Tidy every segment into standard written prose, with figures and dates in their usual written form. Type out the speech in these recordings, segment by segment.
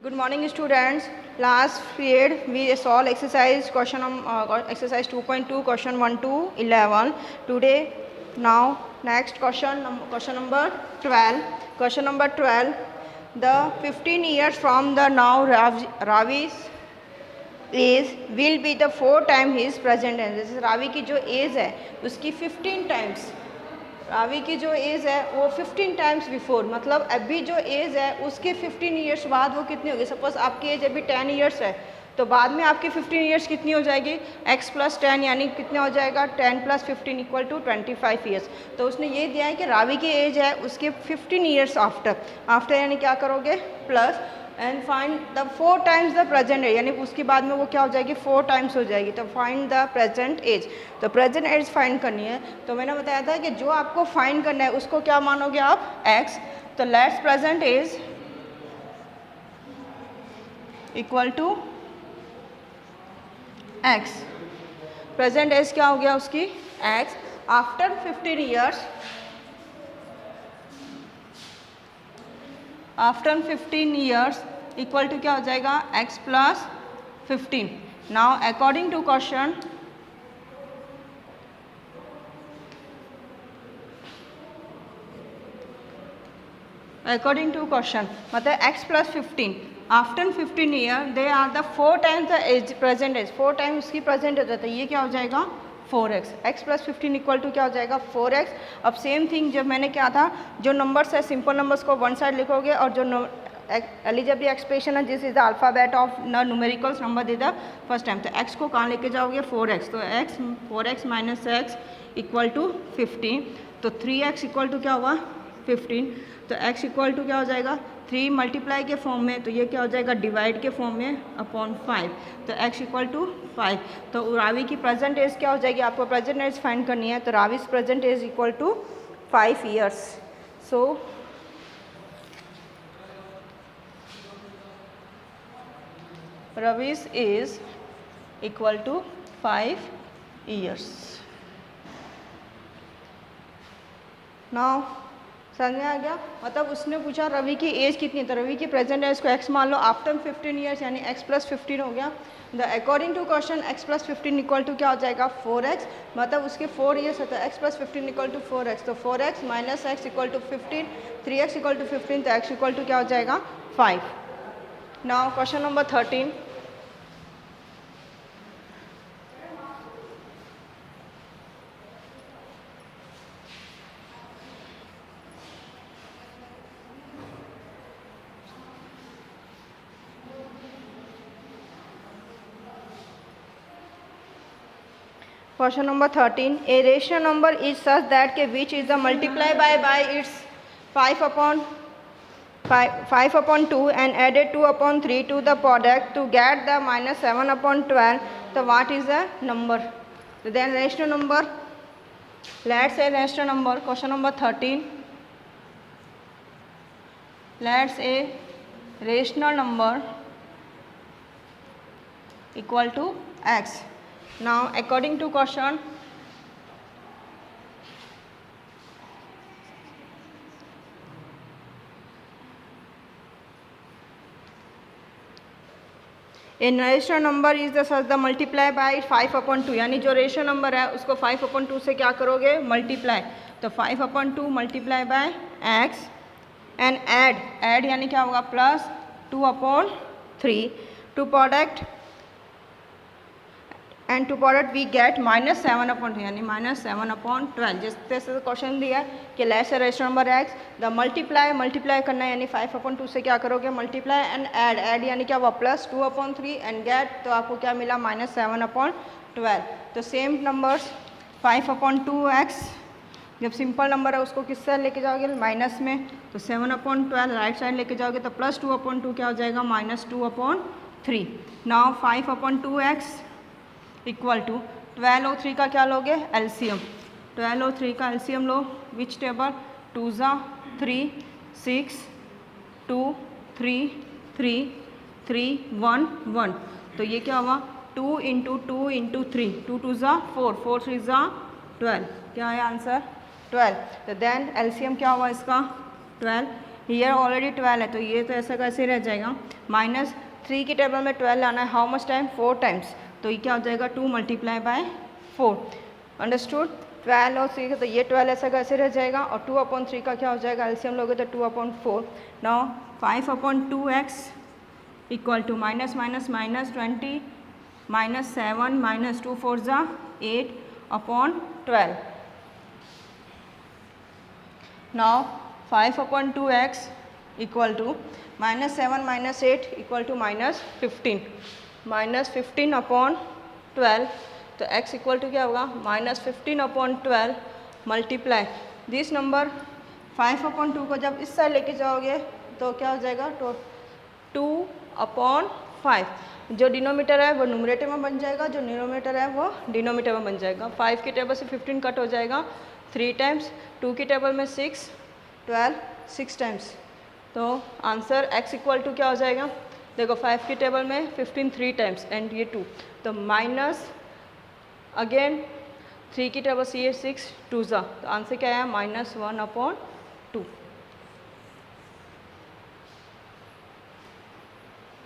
Good morning, students. Last period we solved exercise exercise 2.2 question 1 to 11. Today, now next question number 12. Question number 12. The 15 years from the now Ravi's age will be the 4 times his present age. जैसे रावी की जो as है उसकी 15 times, Ravi की जो as है वो 15 times before, मतलब अभी जो एज है उसके 15 ईयर्स बाद वो कितनी होगी। सपोज आपकी एज अभी 10 ईयर्स है तो बाद में आपकी 15 ईयर्स कितनी हो जाएगी, x + 10 यानी कितना हो जाएगा 10 + 15 = 25 ईयर्स। तो उसने ये दिया है कि रावी की एज है उसके 15 ईयर्स आफ्टर यानी क्या करोगे plus and find the 4 times the present age, यानी उसके बाद में वो क्या हो जाएगी 4 टाइम्स हो जाएगी। तो फाइंड द प्रेजेंट एज, तो प्रेजेंट एज फाइंड करनी है। तो मैंने बताया था कि जो आपको फाइंड करना है उसको क्या मानोगे आप x। तो let's present age equal to x। Present age क्या हो गया उसकी x after 15 years, after 15 years equal to क्या हो जाएगा x + 15। Now according to question मतलब x + 15 after 15 year they are the 4 times the age present age, 4 times उसकी present age होता है। ये क्या हो जाएगा 4x, x + 15 इक्वल टू क्या हो जाएगा 4x। अब सेम थिंग जब मैंने क्या था, जो नंबर्स है सिंपल नंबर्स को वन साइड लिखोगे और जो एलिजिबल एक्सप्रेशन है जिस is the alphabet of the numericals number they the first time, तो x को कहाँ लेके जाओगे 4x, तो 4x - x इक्वल टू 15। तो 3x इक्वल टू क्या हुआ 15, तो x इक्वल टू क्या हो जाएगा 3 मल्टीप्लाई के फॉर्म में, तो ये क्या हो जाएगा डिवाइड के फॉर्म में अपॉन 5, तो x इक्वल टू 5। तो रावी की प्रेजेंट एज क्या हो जाएगी, आपको प्रेजेंट एज फाइंड करनी है। तो Ravi's present age equal to 5 years. So Ravi's age equal to 5 years. Now समझ में आ गया, मतलब उसने पूछा रवि की एज कितनी है, तो रवि की प्रेजेंट एज को x मान लो आफ्टर 15 ईयर्स यानी x + 15 हो गया। The according to question x + 15 equal to क्या हो जाएगा 4x, मतलब उसके 4 ईयर्स है तो x + 15 इक्वल टू 4x, तो 4x - x equal to 15, 3x equal to 15, तो x इक्वल टू क्या हो जाएगा 5। Now question number 13। Question number 13. A rational number is such that which is the multiply by its 5 upon 2 and added 2 upon 3 to the product to get the -7 upon 12. So what is the number? So then rational number. Let's say rational number. Question number 13. Let's say rational number equal to x. Now according to question a rational number is the such the multiply by 5 upon 2, यानी जो ratio number है उसको 5 upon 2 से क्या करोगे multiply, तो 5 upon 2 multiply by x and add यानी क्या होगा plus 2 upon 3 to product and to product we get -7 upon 2 यानी -7 upon 12। जिस तरह से क्वेश्चन दिया है कि लेस है ratio number x, the multiply करना है यानी 5 upon 2 से क्या करोगे मल्टीप्लाई एंड ऐड यानी क्या हुआ प्लस 2 upon 3 एंड गेट, तो आपको क्या मिला -7 upon 12। तो सेम नंबर्स 5 upon 2x जब सिंपल नंबर है उसको किस साइड लेके जाओगे माइनस में, तो 7 upon 12 राइट साइड लेके जाओगे तो प्लस 2 upon 2 क्या हो जाएगा -2 upon 3। Now 5 upon 2x equal to 12 और 3 का क्या लोगे एलसीएम, 12 और 3 का एलसीएम लो, विच टेबल 2 ज़ा 3 6 2 3 3 3 1 1, तो ये क्या हुआ 2 × 2 × 3, 2 2 ज़ा 4 4 3 ज़ा 12, क्या है आंसर 12। तो देन एलसीएम क्या हुआ इसका 12 हियर ऑलरेडी 12 है, तो ये तो ऐसा कैसे रह जाएगा, -3 की टेबल में 12 लाना है, हाउ मच टाइम, 4 टाइम्स, तो ये क्या हो जाएगा 2 × 4। अंडरस्टूड। 12 और 3 तो ये 12 ऐसा कैसे रह जाएगा, और 2/3 का क्या हो जाएगा, एलसीएम लोगे तो 2/4। Now 5/2x equal to minus minus minus 20 -7 -2 4 8/12। Now 5/2x equal to -7 -8 equal to -15 -15/12, तो x इक्वल टू क्या होगा, -15/12 मल्टीप्लाई दिस नंबर 5/2 को जब इस साइड लेके जाओगे तो क्या हो जाएगा, तो 2/5, जो डिनोमीटर है वो न्यूमरेटर में बन जाएगा, जो न्यूमरेटर है वो डिनोमीटर में बन जाएगा। 5 की टेबल से 15 कट हो जाएगा 3 टाइम्स, 2 की टेबल में 6, 12 6 टाइम्स, तो आंसर x इक्वल टू क्या हो जाएगा, देखो 5 की टेबल में 15 3 टाइम्स एंड ये 2, तो माइनस अगेन 3 की टेबल से ये 6 2 ज़ा, तो आंसर क्या है, -1/2।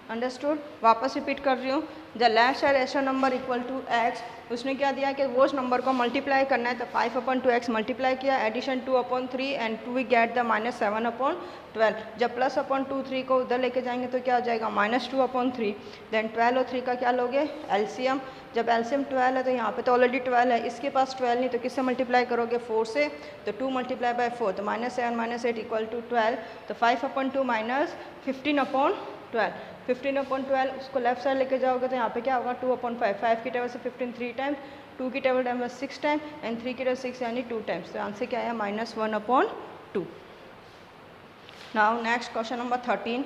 अंडरस्टूड। वापस रिपीट कर रही हूँ, the left side rational number equal to x, उसने क्या दिया कि वो नंबर को मल्टीप्लाई करना है, तो 5/2x मल्टीप्लाई किया, addition 2/3 and 2 we get the -7/12। जब +/2 को उधर लेके जाएंगे तो क्या हो जाएगा, -2/3, देन 12 और 3 का क्या लोगे, एलसीएम। जब एलसीएम 12 है तो यहाँ पे तो ऑलरेडी 12 है, इसके पास 12 नहीं, तो किससे मल्टीप्लाई करोगे, 4 से, तो 2 × 4, तो -7 - 8 इक्वल टू 12, तो 5/2 -15/12, 15/12 उसको लेफ्ट साइड लेके जाओगे तो यहाँ पे क्या होगा, 2/5, 5 की टेबल से 15 3 टाइम, 2 की टेबल में 6 टाइम एंड 3 की टेबल 6 यानी 2 टाइम्स, तो आंसर क्या है, -1/2। Now next question number 13।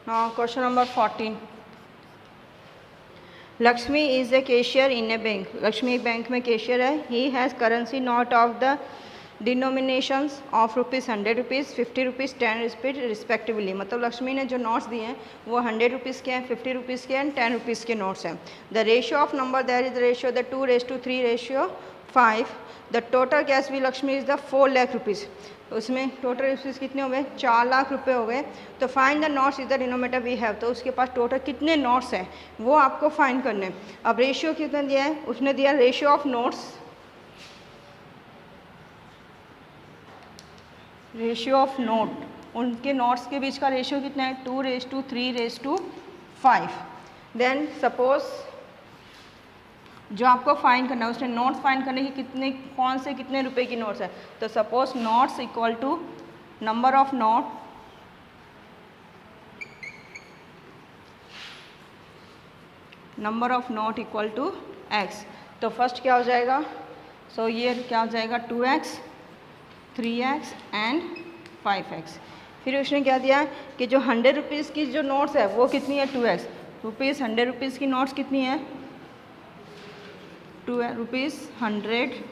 Now question number 14. Lakshmi is a cashier in a bank. Lakshmi एक बैंक में कैशियर है. He has currency note of the denominations of ₹100, ₹50, ₹10 respectively. मतलब लक्ष्मी ने जो नोट्स दिए हैं वो ₹100 के हैं, ₹50 के हैं, ₹10 के नोट्स हैं. The ratio of number that is the ratio the 2:3:5. The total cash भी Lakshmi is the 4 lakh rupees. उसमें टोटल रुपीज़ कितने हो गए, 4 लाख रुपए हो गए. तो find the notes is the denominator we have. तो उसके पास टोटल कितने नोट्स हैं वो आपको फाइंड करने. अब रेशियो कितना दिया है, उसने दिया ratio of notes, ratio of note, उनके नोट्स के बीच का रेशियो कितना है, 2:3:5. देन सपोज जो आपको फाइंड करना है, उसने नोट्स फाइंड करने की कितने, कौन से कितने रुपए की नोट्स है. तो suppose notes equal to number of note, number of note equal to x. तो फर्स्ट क्या हो जाएगा, सो ये क्या हो जाएगा, 2x 3x एंड 5x. फिर उसने क्या दिया कि जो 100 रुपीज़ की जो नोट्स है वो कितनी है, 2x. रुपीज़ 100 रुपीज़ की नोट्स कितनी है, ₹100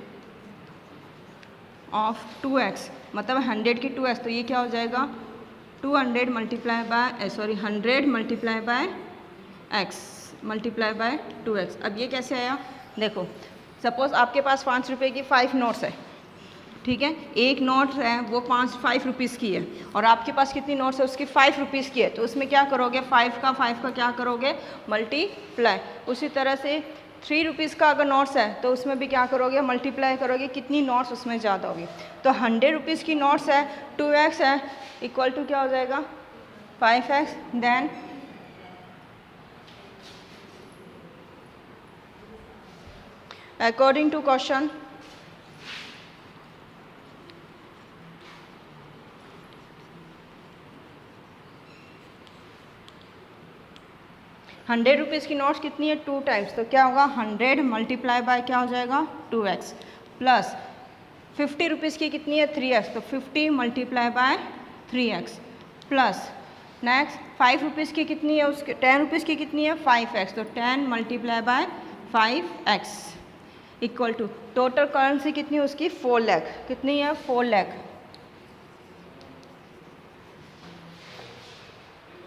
ऑफ 2x, मतलब 100 की 2x. तो ये क्या हो जाएगा, 100 multiply by x multiply by 2x. अब ये कैसे आया, देखो सपोज़ आपके पास 5 रुपये की 5 नोट्स है, ठीक है. एक नोट है वो 5 रुपीज़ की है और आपके पास कितनी नोट्स है, उसकी 5 रुपीज़ की है. तो उसमें क्या करोगे, 5 का क्या करोगे, मल्टीप्लाई. उसी तरह से 3 रुपीज़ का अगर नोट्स है तो उसमें भी क्या करोगे, मल्टीप्लाई करोगे, कितनी नोट्स उसमें ज़्यादा होगी. तो 100 रुपीज़ की नोट्स है, 2x है, इक्वल टू क्या हो जाएगा, 5x. Then according to question, ₹100 की नोट्स कितनी है, 2 टाइम्स. तो क्या होगा, 100 मल्टीप्लाई बाय क्या हो जाएगा, 2x प्लस 50 रुपीज़ की कितनी है 3x, तो 50 multiply by 3x plus next 5 rupees की कितनी है उसके 10 रुपीज़ की कितनी है 5x, तो 10 multiply by 5x equal to total currency कितनी है उसकी 4 लाख, कितनी है 4 लाख।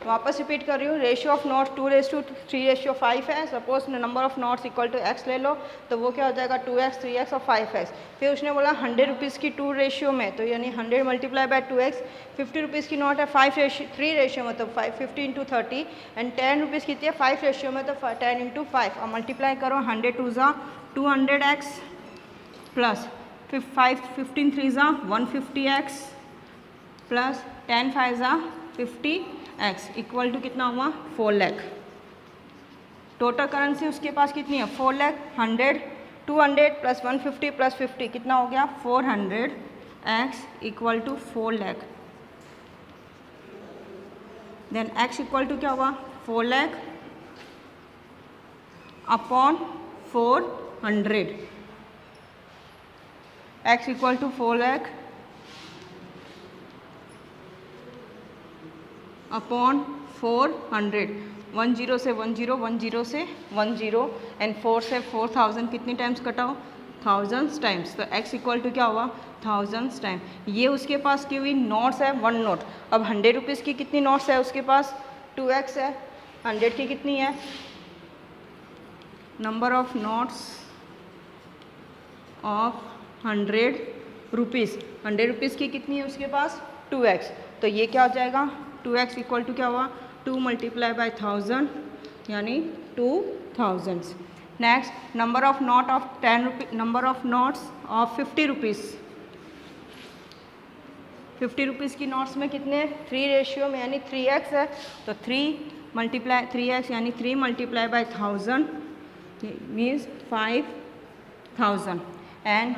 वापस रिपीट कर रही हूँ, रेशियो ऑफ नोट्स 2:3:5 है। Suppose number of notes equal to x ले लो तो वो क्या हो जाएगा 2x 3x और 5x। फिर उसने बोला 100 रुपीज़ की 2 रेशियो में, तो यानी 100 मल्टीप्लाई बाय 2x। 50 रुपीज़ की नोट है 3 रेशियो में, तो 50 इंटू 30 एंड 10 रुपीज़ कितनी है 5 रेशियो में, तो 10 इंटू 5 और मल्टीप्लाई करो 100 2 ज़ा 200x प्लस 15 3 ज़ा 150x प्लस 10 5 ज़ा 50x इक्वल टू कितना हुआ 4 लाख। टोटल करेंसी उसके पास कितनी है 4 लाख। 100 200 प्लस 150 प्लस 50 कितना हो गया 400x equal to 4 lakh. Then x equal to क्या हुआ 4 lakh upon 400, x equal to 4 lakh upon 400। 10 से 10 10 से 10 एंड 4 से 4000 कितनी टाइम्स कटाओ 1000 टाइम्स, तो x इक्वल टू क्या हुआ 1000 टाइम। ये उसके पास की हुई नोट्स है 1 नोट। अब 100 रुपीज़ की कितनी नोट्स है उसके पास 2x है। 100 की कितनी है number of notes of 100 rupees. 100 rupees की कितनी है उसके पास 2x, तो ये क्या हो जाएगा 2x इक्वल टू क्या हुआ 2 मल्टीप्लाई बाय 1000 यानी 2000। Next number of note of 10 rupees, number of notes of 50 rupees. 50 rupees की नोट्स में कितने 3 रेशियो में यानी 3x है, तो 3x यानी 3 multiply by 1000 means 5000 and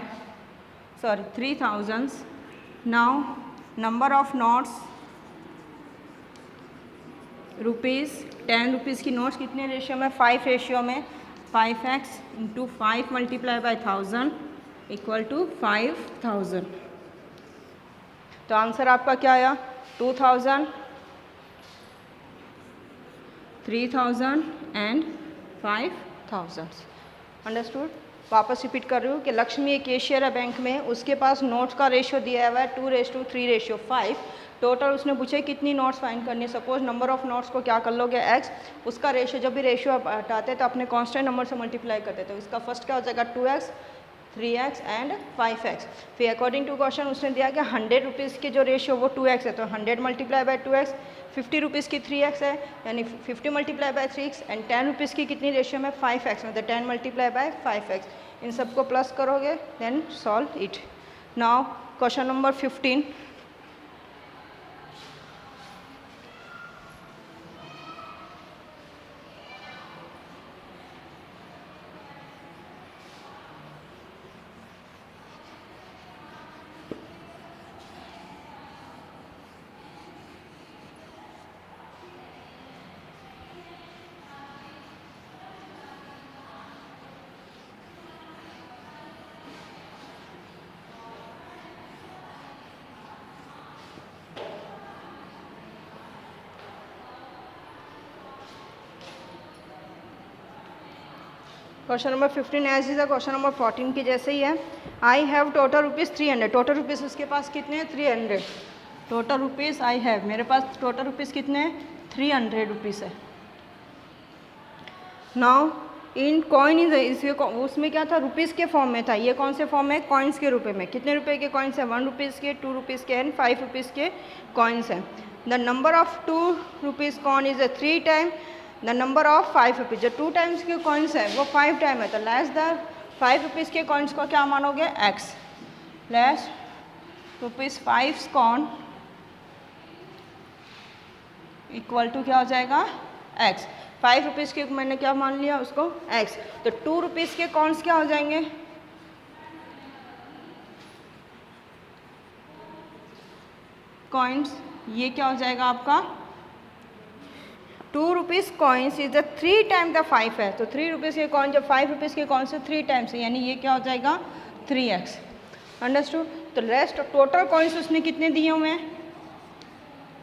3000। Now number of notes rupees 10 rupees की नोट्स कितने रेशियो में 5 रेशियो में, 5x into 5 multiply by 1000 equal to 5000। तो आंसर आपका क्या आया 2000 3000 एंड 5000। अंडरस्टूड। वापस रिपीट कर रही हूँ कि लक्ष्मी एक कैशियर है बैंक में, उसके पास नोट्स का रेशियो दिया हुआ है 2:3:5। टोटल उसने पूछे कितनी नोट्स फाइंड करनी है। सपोज नंबर ऑफ नोट्स को क्या कर लोगे x, उसका रेशियो जब भी रेशियो हटाते तो अपने कांस्टेंट नंबर से मल्टीप्लाई करते, तो इसका फर्स्ट क्या हो जाएगा 2x 3x एंड 5x। फिर अकॉर्डिंग टू क्वेश्चन उसने दिया कि 100 रुपीज़ की जो रेशियो वो 2x है, तो 100 मल्टीप्लाई बाय 2x। 50 रुपीज़ की 3x है यानी 50 multiply by 3x and 10 rupees की कितनी रेशियो में 5x, मतलब 10 मल्टीप्लाई बाय 5x। इन सबको प्लस करोगे then solve it. Now question number 15। Question number 15 age is question number 14 की जैसे ही है। I have total rupees 300। Total rupees उसके पास कितने हैं 300। टोटल रुपीज़ आई हैव, मेरे पास टोटल रुपीज़ कितने हैं 300 रुपीज़ है। नाउ इन कॉइन इज इसके उसमें क्या था रुपीज़ के फॉर्म में था, ये कौन से फॉर्म में कॉइन्स के रुपए में। कितने रुपए के कॉइन्स हैं 1 रुपीज़ के 2 रुपीज़ के एंड 5 रुपीज़ के कॉइन्स हैं। The number of 2 rupees coin is 3 time the number of 5 rupees. जो 2 टाइम्स के कॉइन्स है वो 5 टाइम है, तो लेस द 5 रुपीज़ के कॉइन्स को क्या मानोगे x। Less rupees 5 coin equal to क्या हो जाएगा x। 5 रुपीज़ के मैंने क्या मान लिया उसको x, तो 2 रुपीज़ के कॉइन्स क्या हो जाएंगे कॉइन्स, ये क्या हो जाएगा आपका 2 rupees coins is the 3 time the 5 है, तो 3 रुपीज़ के कॉइन जब 5 रुपीज़ के कॉइन से 3 टाइम्स है यानी ये क्या हो जाएगा 3x। अंडरस्टूड। तो रेस्ट टोटल कॉइन्स उसने कितने दिए हुए हैं?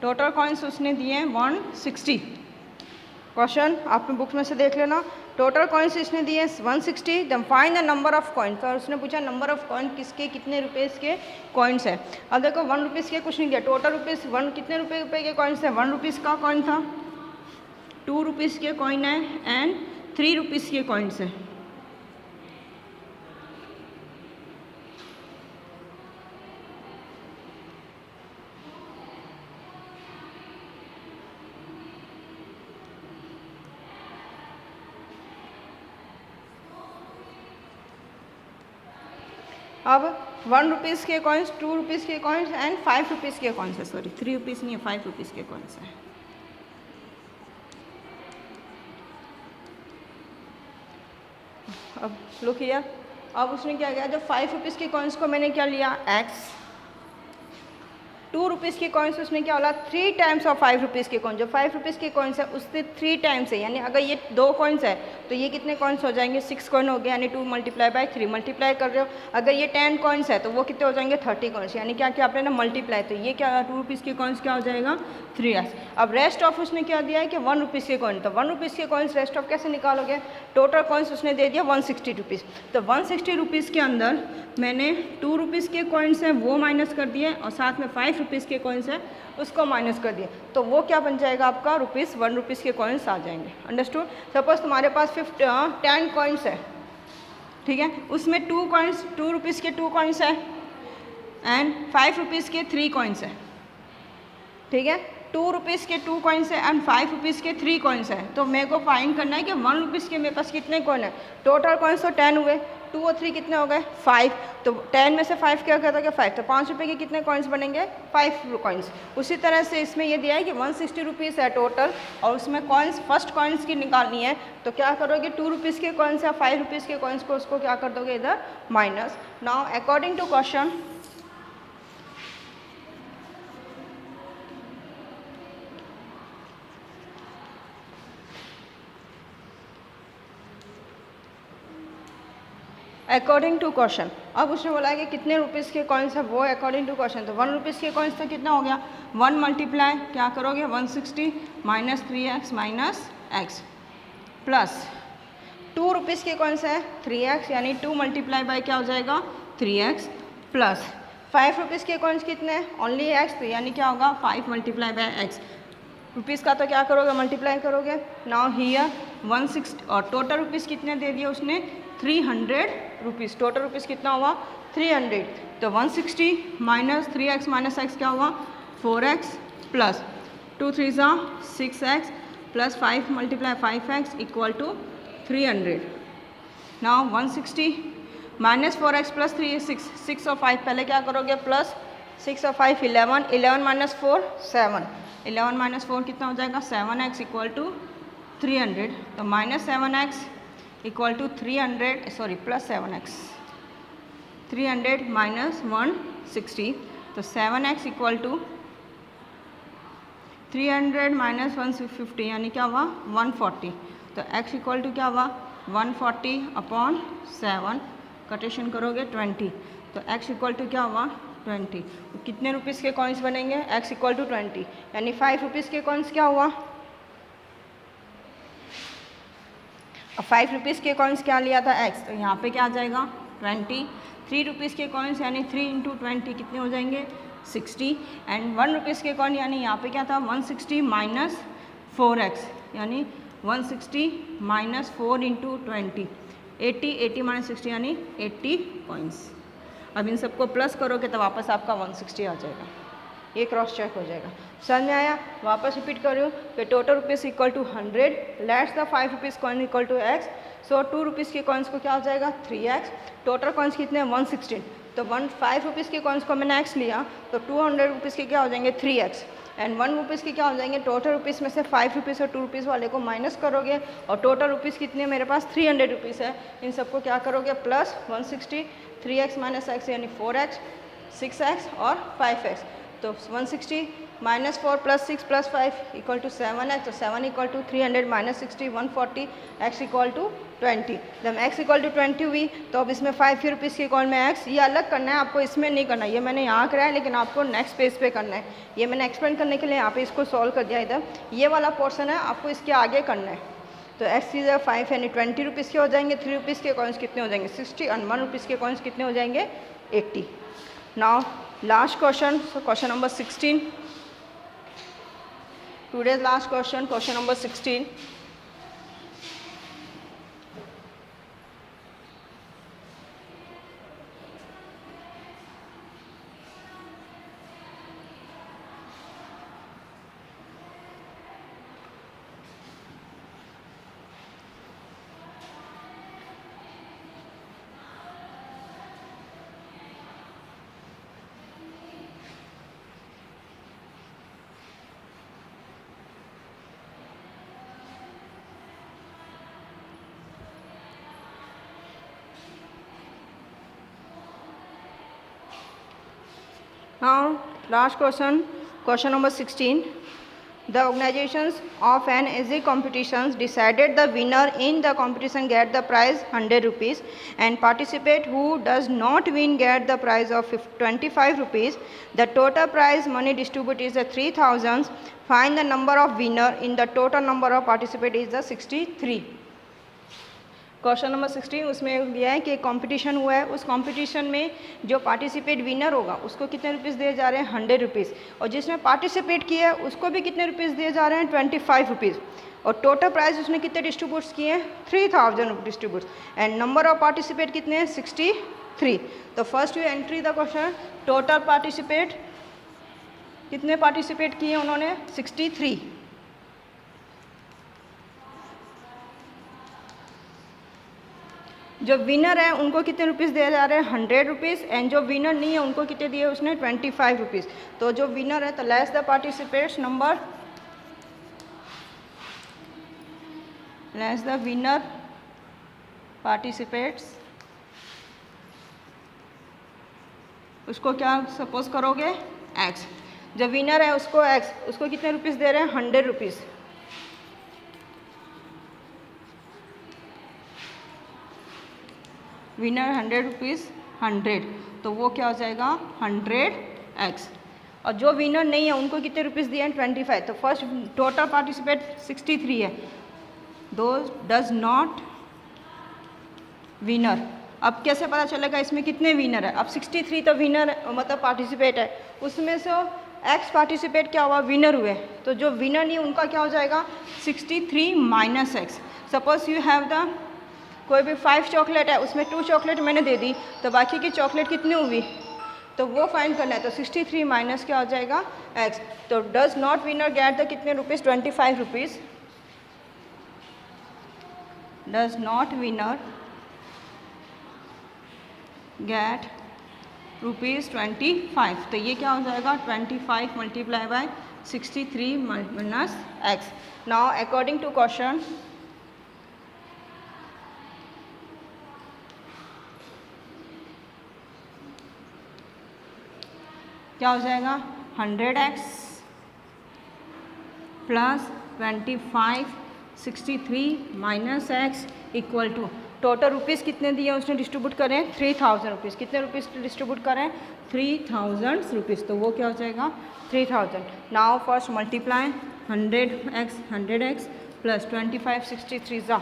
टोटल कॉइन्स उसने दिए हैं 160। क्वेश्चन आपने बुक्स में से देख लेना। टोटल कॉइन्स इसने दिए 160। Then find the number of coins. और उसने पूछा नंबर ऑफ कॉइन किसके कितने रुपीज़ के कॉइन्स है। अब देखो 1 रुपीज़ के कुछ नहीं दिया, टोटल रुपीज़ 1 कितने रुपये के कॉइन्स है? 1 रुपीज़ का कॉइन था, 2 रुपीज़ के कॉइन है एंड 3 रुपीज़ के कॉइन्स है। अब 1 रुपीज़ के कॉइन्स, 2 रुपीज़ के कॉइन्स एंड 5 रुपीज़ के कॉइन्स है। सॉरी 3 रुपीज़ नहीं है, 5 रुपीज़ के कॉइन्स है। अब लुक हियर, अब उसने क्या किया, जब 5 रुपीज़ के कॉइन्स को मैंने क्या लिया x, 2 रुपीज़ के कॉइन्स उसने क्या बोला 3 टाइम्स ऑफ 5 रुपीज़ के कॉइन। जो 5 रुपीज़ के कॉइन्स है उससे 3 टाइम्स है, यानी अगर ये 2 कॉइन्स है तो ये कितने कॉइन्स हो जाएंगे? 6 कॉइन हो गए, यानी 2 मल्टीप्लाई बाय 3 मल्टीप्लाई कर रहे हो। अगर ये 10 कॉइन्स है तो वो कितने हो जाएंगे? 30 कॉइन्स, यानी क्या किया आपने ना मल्टीप्लाई। तो ये क्या 2 रुपीज़ के कॉइन्स क्या हो जाएगा? 3x। अब रेस्ट ऑफ उसने क्या दिया है कि 1 रुपीज़ के कॉइन। तो 1 रुपीज़ के कॉइन्स रेस्ट ऑफ कैसे निकालोगे? टोटल कॉइन्स उसने दे दिया 160 रुपीज़। तो 160 रुपीज़ के अंदर मैंने 2 रुपीज़ के कॉइन्स हैं वो माइनस कर दिए और साथ में 5 रुपीज़ के कॉइन्स हैं उसको माइनस कर दिए। तो वो क्या बन जाएगा आपका? 1 रुपीज़ के कॉइन्स आ जाएंगे। अंडरस्टूड। सपोज तुम्हारे पास 10 कॉइन्स है, ठीक है, उसमें 2 रुपीज़ के 2 कॉइन्स है एंड 5 रुपीज़ के 3 कॉइन्स है, ठीक है। 2 रुपीज़ के 2 कॉइन्स है एंड 5 रुपीज़ के 3 कॉइन्स है। तो मेरे को फाइंड करना है कि 1 रुपीज़ के मेरे पास कितने कॉइन है। टोटल कॉइन्स तो 10 हुए, 2 और 3 कितने हो गए? 5। तो 10 में से 5 क्या कहता है? 5। तो 5 रुपये के कितने कॉइन्स बनेंगे? 5 कॉइन्स। उसी तरह से इसमें ये दिया है कि 160 रुपीज़ है टोटल और उसमें कॉइन्स फर्स्ट कॉइन्स की निकालनी है। तो क्या करोगे? 2 रुपीज़ के कॉइन्स या 5 रुपीज़ के कॉइन्स को उसको क्या कर दोगे? इधर minus. Now according to question, according to question. अब उसने बोला है कि कितने रुपीज़ के कॉइन्स है वो अकॉर्डिंग टू क्वेश्चन। तो 1 रुपीज़ के कॉइन्स तो कितना हो गया? 1 मल्टीप्लाई क्या करोगे? 160 minus 3x minus x plus 2 rupees के कॉइन्स है 3x, यानी 2 मल्टीप्लाई बाय क्या हो जाएगा? 3x प्लस 5 रुपीज़ के कॉइन्स कितने? ओनली x, तो यानी क्या होगा? 5 मल्टीप्लाई बाय x। रुपीज़ का तो क्या करोगे? मल्टीप्लाई करोगे। नाउ हियर 160 और टोटल रुपीज़ कितने दे दिए उसने? 300 रुपीज़। टोटल रुपीज़ कितना हुआ? 300। तो 160 माइनस 3x माइनस x क्या हुआ? 4x plus 2 3 6x plus 5 multiply 5x equal to 300। Now 160 minus 4x plus 3 6 और 5 पहले क्या करोगे? प्लस 6 और 5 11, 11 माइनस 4 7, 11 माइनस 4 कितना हो जाएगा? 7x equal to 300। तो minus 7x equal to 300, sorry plus 7x, 300 minus 160। तो 7x इक्वल टू 300 माइनस 150, यानी क्या हुआ? 140। तो x इक्वल टू क्या हुआ? 140 अपॉन 7, कटेशन करोगे 20। तो x इक्वल टू क्या हुआ? 20। तो कितने रुपीज़ के कॉइन्स बनेंगे? x इक्वल टू 20, यानी 5 रुपीज़ के कॉइन्स क्या हुआ? अब 5 रुपीज़ के कॉइन्स क्या लिया था? x, तो यहाँ पे क्या आ जाएगा? 20। 3 रुपीज़ के कॉइन्स यानी 3 इंटू 20 कितने हो जाएंगे? 60। एंड 1 रुपीज़ के कॉइन यानी यहाँ पे क्या था? 160 माइनस 4x, यानी 160 माइनस 4 इंटू 20, 80, 80 माइनस 60 यानी 80 कॉइन्स। अब इन सबको प्लस करोगे तो वापस आपका 160 आ जाएगा। ये क्रॉस चेक हो जाएगा। समझ में आया? वापस रिपीट कर रही हूँ कि total rupees equal to 100, let's the 5 rupees coin equal to x। So 2 rupees के कॉइन्स को क्या हो जाएगा? 3x। टोटल कॉइन्स कितने हैं? 160। तो 5 रुपीज़ के कॉइन्स को मैंने x लिया, तो 200 रुपीज़ के क्या हो जाएंगे? 3x। एंड 1 रुपीज़ के क्या हो जाएंगे? टोटल रुपीज़ में से 5 रुपीज़ और 2 रुपीज़ वाले को माइनस करोगे और टोटल रुपीज़ कितने मेरे पास? 300 रुपीज़ है। इन सबको क्या करोगे? प्लस 160, 3x माइनस x यानी 4x, 6x और 5x। तो 160 minus 4 plus 6 plus 5 equal to 7x। तो 7 equal to 300 minus 60 140, x equal to 20। जब x इक्वल टू 20 हुई तो अब इसमें 5 रुपीज़ के कॉल में x, ये अलग करना है आपको, इसमें नहीं करना, ये मैंने यहाँ कराया लेकिन आपको नेक्स्ट पेज पे करना है। ये मैंने एक्सप्लेन करने के लिए यहाँ पे इसको सॉल्व कर दिया इधर, ये वाला पोर्शन है आपको इसके आगे करना है। तो x इज़ 5 यानी 20 रुपीज़ के हो जाएंगे, 3 रुपीज़ के कॉइन्स कितने हो जाएंगे 60 और 1 रुपीज़ के कॉइन्स कितने हो जाएंगे 80। Now last question, question number 16, today's last question, question number 16। Now last question, question number 16. The organizations of an easy competitions decided the winner in the competition get the prize 100 rupees and participate who does not win get the prize of 25 rupees. The total prize money distributed is 3000. Find the number of winner in the total number of participate is 63. Question number 16 उसमें दिया है कि competition हुआ है, उस competition में जो participate winner होगा उसको कितने रुपीज़ दिए जा रहे हैं 100 रुपीज़, और जिसने पार्टिसिपेट किया है उसको भी कितने रुपीज़ दिए जा रहे हैं 25 रुपीज़, और टोटल प्राइस उसने कितने डिस्ट्रीब्यूट्स किए हैं 3000 distributes, and number of participate कितने हैं 63। तो first you entry the question, total participate कितने पार्टिसिपेट किए उन्होंने 63, जो विनर है उनको कितने रुपीज़ दिए जा रहे हैं 100 रुपीज़, एंड जो विनर नहीं है उनको कितने दिए उसने 25 रुपीज़। तो जो विनर है तो less the participates number, less the winner participates, उसको क्या सपोज करोगे x, जो विनर है उसको x, उसको कितने रुपीज़ दे रहे हैं 100 रुपीज़, विनर 100 रुपीज़ 100, तो वो क्या हो जाएगा 100x, और जो विनर नहीं है उनको कितने रुपीज़ दिए हैं 25। तो फर्स्ट टोटल पार्टिसिपेट 63 है, दो डज नॉट विनर। अब कैसे पता चलेगा इसमें कितने विनर है, अब 63 तो विनर मतलब पार्टिसिपेट है, उसमें से x पार्टिसिपेट क्या हुआ विनर हुए, तो जो विनर नहीं उनका क्या हो जाएगा 63 minus x. Suppose you have the कोई भी 5 चॉकलेट है, उसमें 2 चॉकलेट मैंने दे दी, तो बाकी की चॉकलेट कितनी हुई तो वो फाइंड करना है, तो 63 माइनस क्या हो जाएगा x। तो does not winner get the कितने rupees 25 rupees, does not winner get rupees 25, तो ये क्या हो जाएगा 25 multiply by 63 minus x। Now according to question, क्या हो जाएगा 100x plus 25 63 minus x equal to total rupees कितने दिए उसने डिस्ट्रीब्यूट करें 3000 रुपीज़, कितने रुपीज़ डिस्ट्रीब्यूट करें 3000 रुपीज़, तो वो क्या हो जाएगा 3000। Now first multiply 100x plus 25 63 ज़ा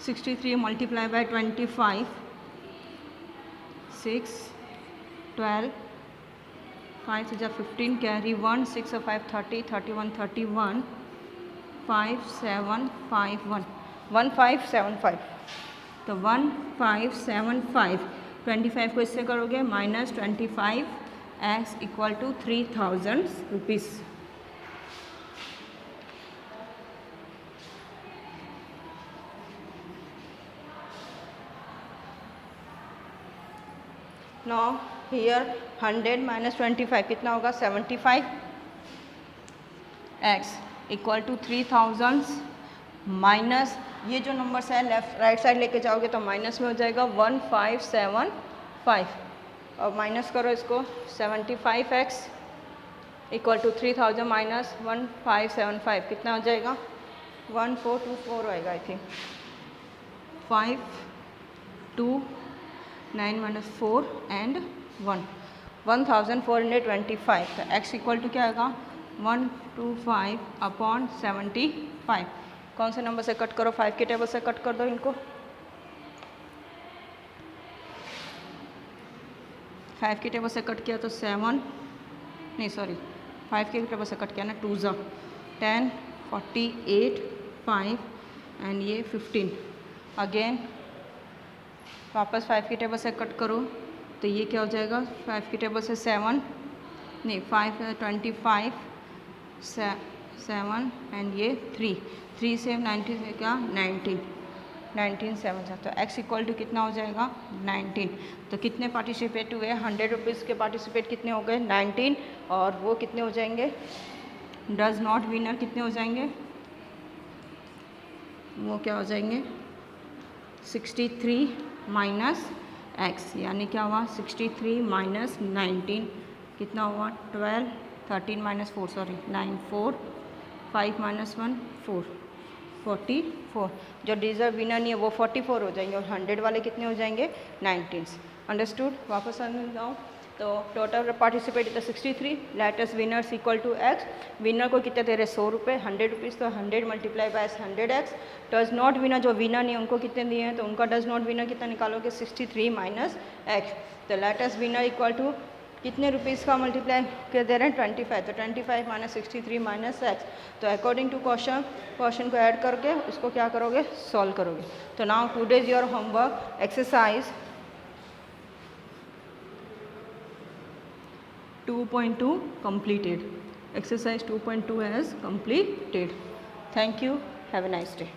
63 मल्टीप्लाई बाय 25 6 12 5 से 15 कैरी 1 6 और 5 30 31 31 5 7 5 1 1575, तो 1575 25 को इससे करोगे minus 25x equal to 3000 rupees. Now here 100 minus 25 कितना होगा 75 x इक्वल टू 3000 माइनस ये जो नंबर्स है लेफ्ट राइट साइड लेके जाओगे तो माइनस में हो जाएगा 1575, और माइनस करो इसको 75x इक्वल टू 3000 माइनस 1575 कितना हो जाएगा 1424 आएगा आई थिंक. 5 2 9 minus 4 and 1 1425. तो x इक्वल टू क्या आएगा 125 अपॉन 75. कौन से नंबर से कट करो? 5 के टेबल से कट कर दो इनको. 5 के टेबल से कट किया तो 7 नहीं सॉरी 5 के टेबल से कट किया ना 2 ज़ा 10 48 5 एंड ये 15. अगेन वापस 5 की टेबल से कट करो तो ये क्या हो जाएगा 5 की टेबल से 7 नहीं 5 25 7 एंड ये 3 से 90 से क्या 19 7 था. तो x इक्वल टू कितना हो जाएगा 19. तो कितने पार्टिसिपेट हुए 100 रुपीज़ के पार्टिसिपेट कितने हो गए 19 और वो कितने हो जाएंगे डज नॉट विनर कितने हो जाएंगे वो क्या हो जाएंगे 63 माइनस x यानी क्या हुआ 63 माइनस 19 कितना हुआ 12 13 माइनस 4 सॉरी 9 4 5 माइनस 1 4 44. जो डिजर्व विनर नहीं है वो 44 हो जाएंगे और 100 वाले कितने हो जाएंगे 19. अंडरस्टूड. वापस समझ जाओ. तो टोटल पार्टिसिपेट तो 63. Latest winners equal to x. Winner को कितने दे रहे 100 रुपये 100 रुपीज़ तो 100 multiply by 100x. Does not winner जो विनर नहीं है उनको कितने दिए हैं तो उनका डज नॉट विनर कितना निकालोगे 63 माइनस x. तो लेटेस्ट विनर इक्वल टू कितने रुपीज़ का मल्टीप्लाई कर दे रहे हैं 25. तो 25 माइनस 63 माइनस x. तो अकॉर्डिंग टू क्वेश्चन को ऐड करके उसको क्या करोगे सॉल्व करोगे. तो now today's your homework exercise 2.2 completed. Exercise 2.2 has completed. Thank you. Have a nice day.